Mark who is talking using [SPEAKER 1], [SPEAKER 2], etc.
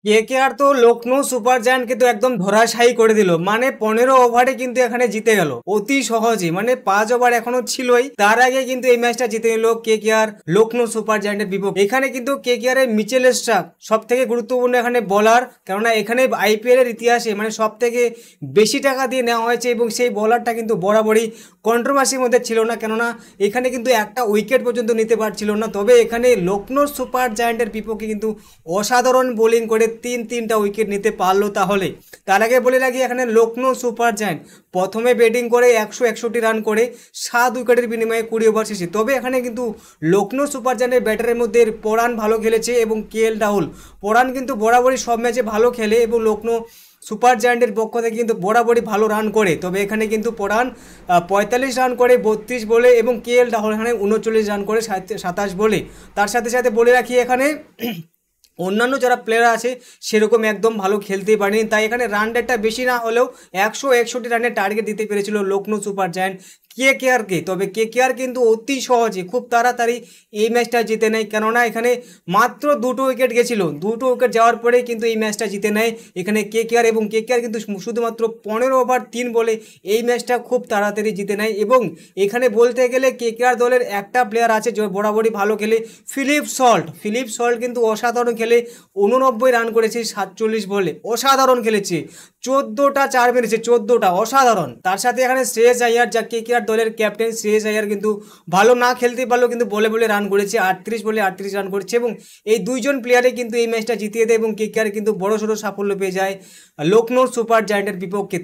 [SPEAKER 1] KKR তো Lucknow super জায়ান্টকে তো একদম ধরাশায়ী করে দিল, মানে 15 ওভারে কিন্তু এখানে জিতে গেল অতি সহজে, মানে 5 ওভার এখনো ছিলই, তার আগে কিন্তু এই ম্যাচটা জিতে নিল কেকেআর লখনৌ সুপার জায়ান্টের বিপক্ষে। এখানে কিন্তু কেকেআর এর মিচেল স্টার্ক সব থেকে গুরুত্বপূর্ণ এখানে বলার, কেননা এখানে আইপিএল এর ইতিহাসে মানে সব থেকে বেশি টাকা দিয়ে নেওয়া হয়েছে এবং সেই বলারটা কিন্তু বরাবরই কন্ট্রোভার্সির মধ্যে ছিল না, কেননা এখানে কিন্তু একটা উইকেট পর্যন্ত নিতে পারছিল না। তবে এখানে লখনৌ সুপার জায়ান্টের বিপক্ষে কিন্তু অসাধারণ বোলিং করে তিনটা উইকেট নিতে পারলো। তাহলে তার আগে বলে রাখি, এখানে লখনৌ সুপার জায়ান্ট প্রথমে ব্যাটিং করে 161 রান করে 7 উইকেটের বিনিময়ে 20 ওভার শেষে। তবে এখানে কিন্তু লখনৌ সুপার জায়ান্টের ব্যাটারের মধ্যে পরান ভালো খেলেছে এবং রাহুল পরান কিন্তু বরাবরই সব ম্যাচে ভালো খেলে এবং লখনৌ সুপার জায়ান্টের পক্ষ থেকে কিন্তু বরাবরই ভালো রান করে। তবে এখানে কিন্তু পরান 45 রান করে 32 বলে এবং রাহুল এখানে 39 রান করে 27 বলে। তার সাথে সাথে বলে রাখি, এখানে অন্যান্য যারা প্লেয়ার আছে সেরকম একদম ভালো খেলতেই পারেনি, তাই এখানে রান রেটটা বেশি না হলেও 161 রানের টার্গেট দিতে পেরেছিল লখনৌ সুপার জায়ান্ট কেকেআরকে। তবে কেকেআর কিন্তু অতি সহজে খুব তাড়াতাড়ি এই ম্যাচটা জিতে নেয়, কেননা এখানে মাত্র 2টো উইকেট গেছিল, 2টো উইকেট যাওয়ার পরেই কিন্তু এই ম্যাচটা জিতে নেয় এখানে কেকেআর। এবং কেকেআর কিন্তু শুধুমাত্র 15 ওভার 3 বলে এই ম্যাচটা খুব তাড়াতাড়ি জিতে নেয়। এবং এখানে বলতে গেলে কেকেআর দলের একটা প্লেয়ার আছে যে বরাবরই ভালো খেলে, ফিলিপ সল্ট কিন্তু অসাধারণ খেলে 89 রান করেছে 47 বলে, অসাধারণ খেলেছে, 14টা 4 মেরেছে, 14টা অসাধারণ। তার সাথে এখানে শ্রেয়স আইয়ার, যা কেকেআর দলের ক্যাপ্টেন, শ্রেয়স আইয়ার কিন্তু ভালো না খেলতে পারলেও কিন্তু বলে রান করেছে, 38 বলে 38 রান করেছে। এবং এই দুইজন প্লেয়ারে কিন্তু এই ম্যাচটা জিতিয়ে দেয় এবং কেকেআর কিন্তু বড়সড় সাফল্য পেয়ে যায় লখনৌ সুপার জায়ান্টের বিপক্ষে।